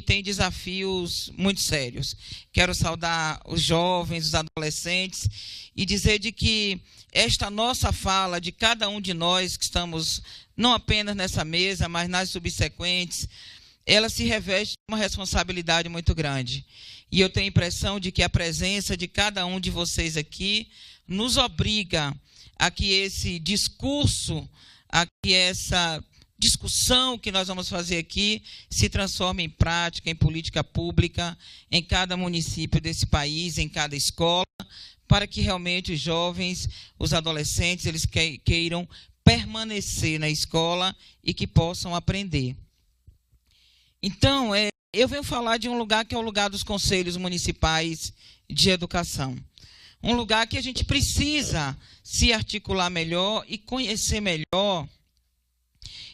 tem desafios muito sérios. Quero saudar os jovens, os adolescentes, e dizer de que esta nossa fala, de cada um de nós que estamos não apenas nessa mesa, mas nas subsequentes, ela se reveste de uma responsabilidade muito grande. E eu tenho a impressão de que a presença de cada um de vocês aqui nos obriga a que esse discurso, a que essa discussão que nós vamos fazer aqui se transforme em prática, em política pública, em cada município desse país, em cada escola, para que realmente os jovens, os adolescentes, eles queiram permanecer na escola e que possam aprender. Então, eu venho falar de um lugar que é o lugar dos conselhos municipais de educação. Um lugar que a gente precisa se articular melhor e conhecer melhor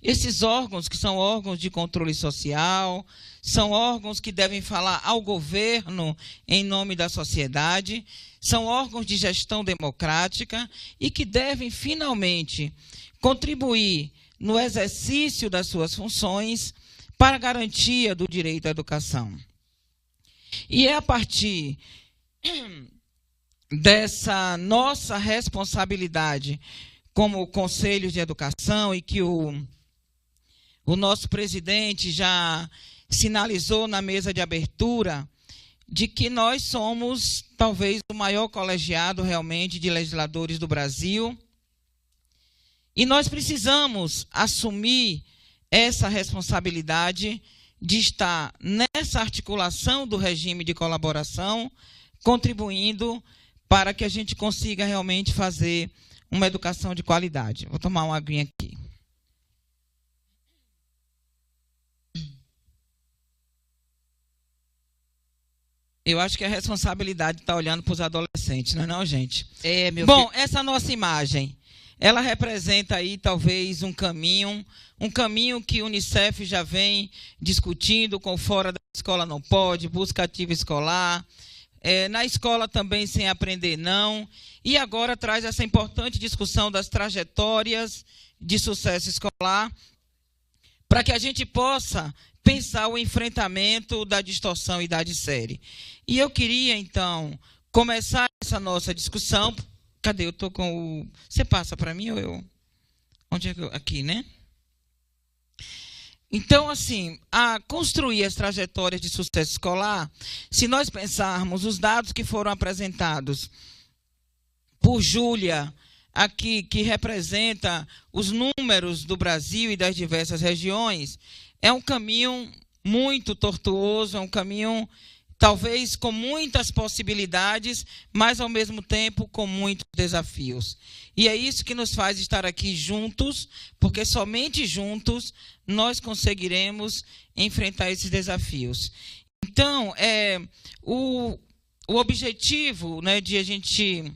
esses órgãos que são órgãos de controle social, são órgãos que devem falar ao governo em nome da sociedade, são órgãos de gestão democrática e que devem finalmente contribuir no exercício das suas funções para a garantia do direito à educação. E é a partir dessa nossa responsabilidade como Conselho de Educação, e que o nosso presidente já sinalizou na mesa de abertura, de que nós somos talvez o maior colegiado realmente de legisladores do Brasil, e nós precisamos assumir essa responsabilidade de estar nessa articulação do regime de colaboração, contribuindo para que a gente consiga realmente fazer uma educação de qualidade. Vou tomar uma aguinha aqui. Eu acho que a responsabilidade está olhando para os adolescentes, não é não, gente? Bom, essa nossa imagem, ela representa aí talvez um caminho que o Unicef já vem discutindo com fora da escola não pode, busca ativa escolar, na escola também sem aprender não, e agora traz essa importante discussão das trajetórias de sucesso escolar, para que a gente possa pensar o enfrentamento da distorção idade-série. E eu queria, então, começar essa nossa discussão. Cadê? Eu estou com o... Você passa para mim ou eu? Onde é que eu... Aqui, né? Então, assim, a construir as trajetórias de sucesso escolar, se nós pensarmos os dados que foram apresentados por Júlia, aqui, que representa os números do Brasil e das diversas regiões, é um caminho muito tortuoso, é um caminho talvez com muitas possibilidades, mas ao mesmo tempo com muitos desafios. E é isso que nos faz estar aqui juntos, porque somente juntos nós conseguiremos enfrentar esses desafios. Então, o objetivo, né, de a gente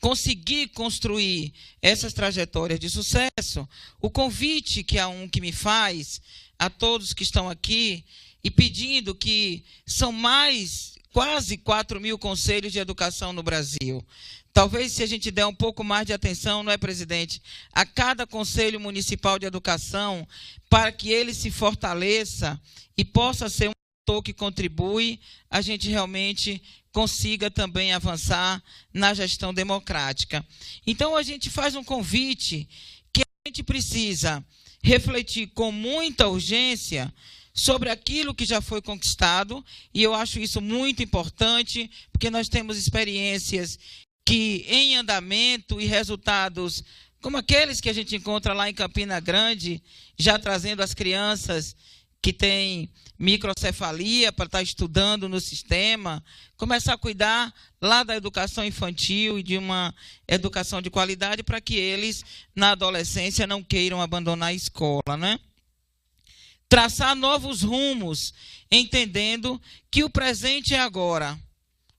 conseguir construir essas trajetórias de sucesso, o convite que a UNC me faz a todos que estão aqui, e pedindo que são mais quase 4.000 conselhos de educação no Brasil. Talvez, se a gente der um pouco mais de atenção, não é, presidente, a cada conselho municipal de educação, para que ele se fortaleça e possa ser um ator que contribui, a gente realmente consiga também avançar na gestão democrática. Então, a gente faz um convite que a gente precisa refletir com muita urgência sobre aquilo que já foi conquistado, e eu acho isso muito importante, porque nós temos experiências que em andamento e resultados como aqueles que a gente encontra lá em Campina Grande, já trazendo as crianças que têm microcefalia para estar estudando no sistema, começar a cuidar lá da educação infantil e de uma educação de qualidade para que eles, na adolescência, não queiram abandonar a escola, né? Traçar novos rumos, entendendo que o presente é agora,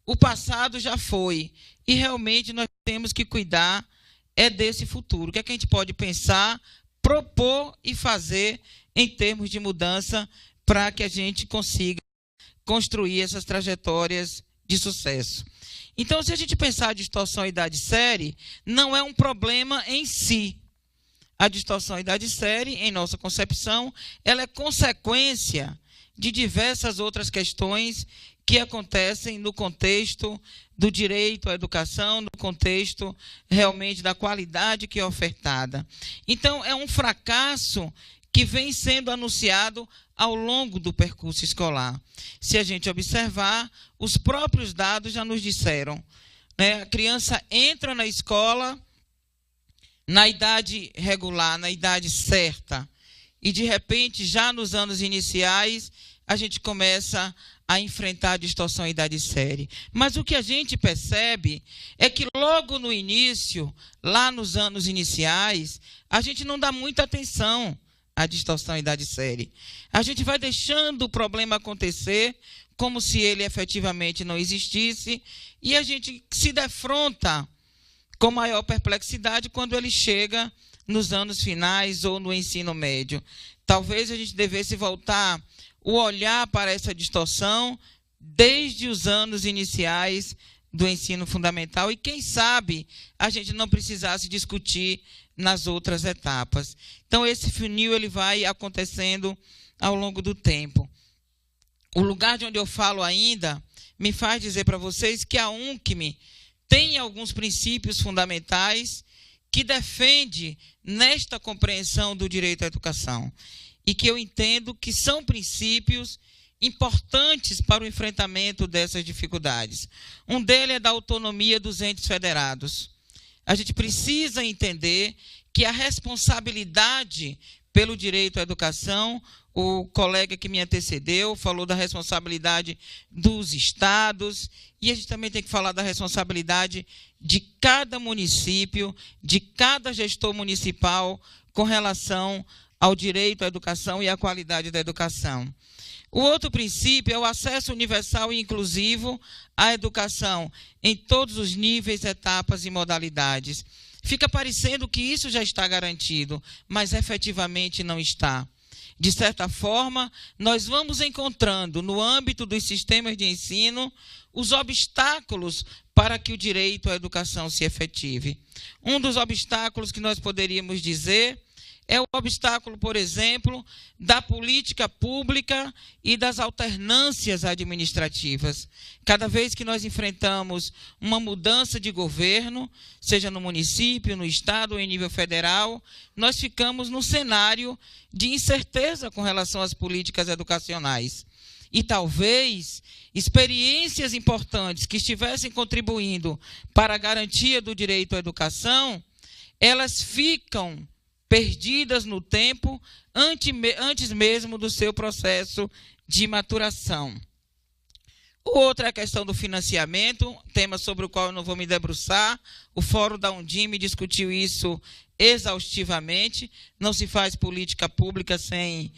o passado já foi, e realmente nós temos que cuidar desse futuro. O que é que a gente pode pensar, propor e fazer em termos de mudança para que a gente consiga construir essas trajetórias de sucesso. Então, se a gente pensar a distorção idade-série, não é um problema em si. A distorção idade-série, em nossa concepção, ela é consequência de diversas outras questões que acontecem no contexto do direito à educação, no contexto realmente da qualidade que é ofertada. Então, é um fracasso que vem sendo anunciado ao longo do percurso escolar. Se a gente observar, os próprios dados já nos disseram, né? A criança entra na escola na idade regular, na idade certa, e de repente, já nos anos iniciais, a gente começa a enfrentar a distorção em idade série. Mas o que a gente percebe é que logo no início, lá nos anos iniciais, a gente não dá muita atenção à distorção em idade série. A gente vai deixando o problema acontecer como se ele efetivamente não existisse, e a gente se defronta com maior perplexidade quando ele chega nos anos finais ou no ensino médio. Talvez a gente devesse voltar o olhar para essa distorção desde os anos iniciais do ensino fundamental e, quem sabe, a gente não precisasse discutir nas outras etapas. Então, esse funil ele vai acontecendo ao longo do tempo. O lugar de onde eu falo ainda me faz dizer para vocês que a UNCM tem alguns princípios fundamentais que defende nesta compreensão do direito à educação e que eu entendo que são princípios importantes para o enfrentamento dessas dificuldades. Um deles é da autonomia dos entes federados. A gente precisa entender que a responsabilidade pelo direito à educação, o colega que me antecedeu falou da responsabilidade dos estados, e a gente também tem que falar da responsabilidade de cada município, de cada gestor municipal com relação ao direito à educação e à qualidade da educação. O outro princípio é o acesso universal e inclusivo à educação em todos os níveis, etapas e modalidades. Fica parecendo que isso já está garantido, mas efetivamente não está. De certa forma, nós vamos encontrando no âmbito dos sistemas de ensino os obstáculos para que o direito à educação se efetive. Um dos obstáculos que nós poderíamos dizer é o obstáculo, por exemplo, da política pública e das alternâncias administrativas. Cada vez que nós enfrentamos uma mudança de governo, seja no município, no estado ou em nível federal, nós ficamos num cenário de incerteza com relação às políticas educacionais. E talvez experiências importantes que estivessem contribuindo para a garantia do direito à educação, elas ficam perdidas no tempo, antes mesmo do seu processo de maturação. O outro é a questão do financiamento, tema sobre o qual eu não vou me debruçar. O Fórum da Undime discutiu isso exaustivamente. Não se faz política pública sem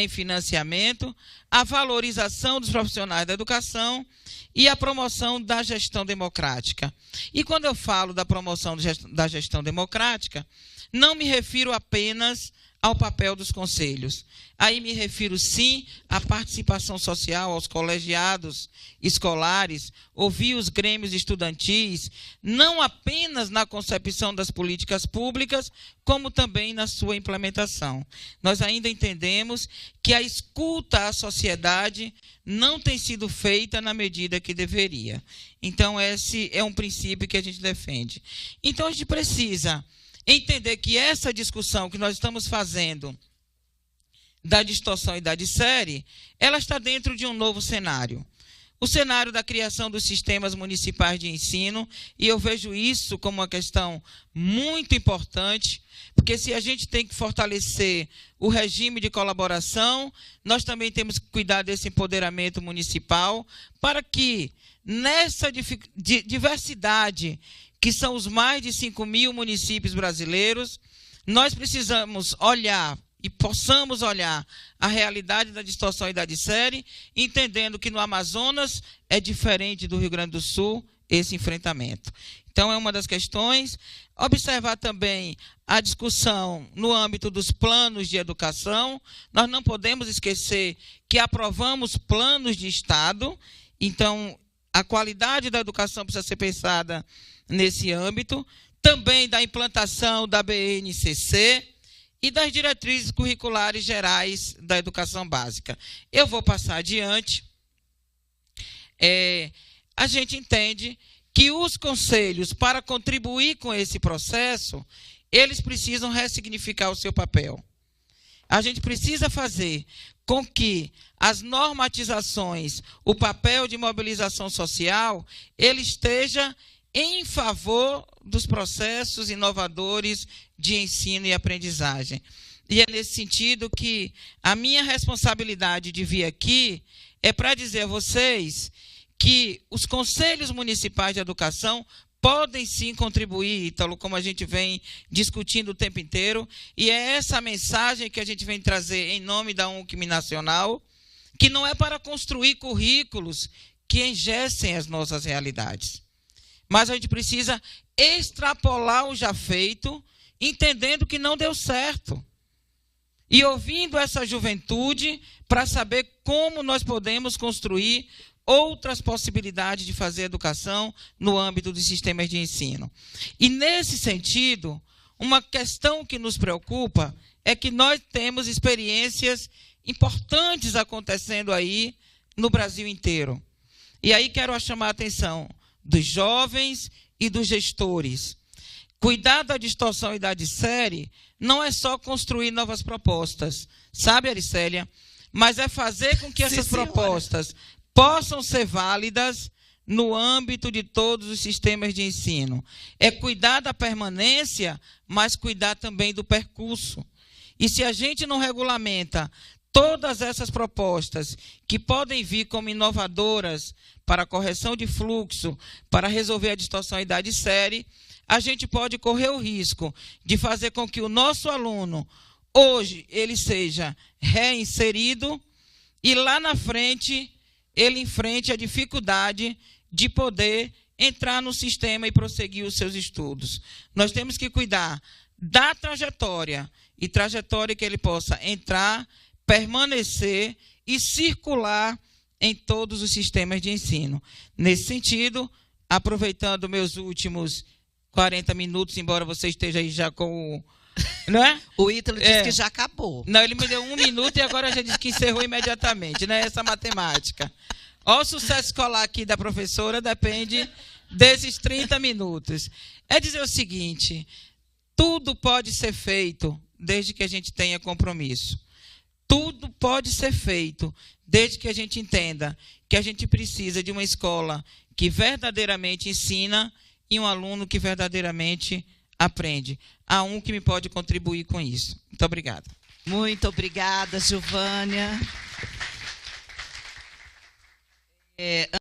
financiamento. A valorização dos profissionais da educação e a promoção da gestão democrática. E quando eu falo da promoção da gestão democrática, não me refiro apenas ao papel dos conselhos. Aí me refiro, sim, à participação social, aos colegiados escolares, ouvir os grêmios estudantis, não apenas na concepção das políticas públicas, como também na sua implementação. Nós ainda entendemos que a escuta à sociedade não tem sido feita na medida que deveria. Então, esse é um princípio que a gente defende. Então, a gente precisa entender que essa discussão que nós estamos fazendo da distorção e da dissérie, ela está dentro de um novo cenário. O cenário da criação dos sistemas municipais de ensino, e eu vejo isso como uma questão muito importante, porque se a gente tem que fortalecer o regime de colaboração, nós também temos que cuidar desse empoderamento municipal, para que nessa diversidade, que são os mais de 5.000 municípios brasileiros, nós precisamos olhar e possamos olhar a realidade da distorção e da dissérie, entendendo que no Amazonas é diferente do Rio Grande do Sul esse enfrentamento. Então, é uma das questões. Observar também a discussão no âmbito dos planos de educação. Nós não podemos esquecer que aprovamos planos de Estado, então a qualidade da educação precisa ser pensada nesse âmbito, também da implantação da BNCC e das diretrizes curriculares gerais da educação básica. Eu vou passar adiante. A gente entende que os conselhos, para contribuir com esse processo, eles precisam ressignificar o seu papel. A gente precisa fazer com que as normatizações, o papel de mobilização social, ele esteja em favor dos processos inovadores de ensino e aprendizagem. E é nesse sentido que a minha responsabilidade de vir aqui é para dizer a vocês que os conselhos municipais de educação podem sim contribuir, Ítalo, como a gente vem discutindo o tempo inteiro, e é essa mensagem que a gente vem trazer em nome da UNCM Nacional, que não é para construir currículos que engessem as nossas realidades, mas a gente precisa extrapolar o já feito, entendendo que não deu certo, e ouvindo essa juventude para saber como nós podemos construir outras possibilidades de fazer educação no âmbito dos sistemas de ensino. E, nesse sentido, uma questão que nos preocupa é que nós temos experiências importantes acontecendo aí no Brasil inteiro. E aí quero chamar a atenção dos jovens e dos gestores. Cuidar da distorção e da série não é só construir novas propostas, sabe, Aricélia? Mas é fazer com que essas propostas possam ser válidas no âmbito de todos os sistemas de ensino. É cuidar da permanência, mas cuidar também do percurso. E se a gente não regulamenta todas essas propostas que podem vir como inovadoras para a correção de fluxo, para resolver a distorção idade série, a gente pode correr o risco de fazer com que o nosso aluno, hoje, ele seja reinserido e lá na frente ele enfrente a dificuldade de poder entrar no sistema e prosseguir os seus estudos. Nós temos que cuidar da trajetória, e trajetória que ele possa entrar, permanecer e circular em todos os sistemas de ensino. Nesse sentido, aproveitando meus últimos 40 minutos, embora você esteja aí já com o... Não é? O Ítalo disse que já acabou. Não, ele me deu 1 minuto e agora já disse que encerrou imediatamente, né? Essa matemática. O sucesso escolar aqui da professora depende desses 30 minutos. É dizer o seguinte, tudo pode ser feito desde que a gente tenha compromisso. Tudo pode ser feito desde que a gente entenda que a gente precisa de uma escola que verdadeiramente ensina e um aluno que verdadeiramente aprende. A UNCM pode contribuir com isso. Muito obrigada. Muito obrigada, Giovânia.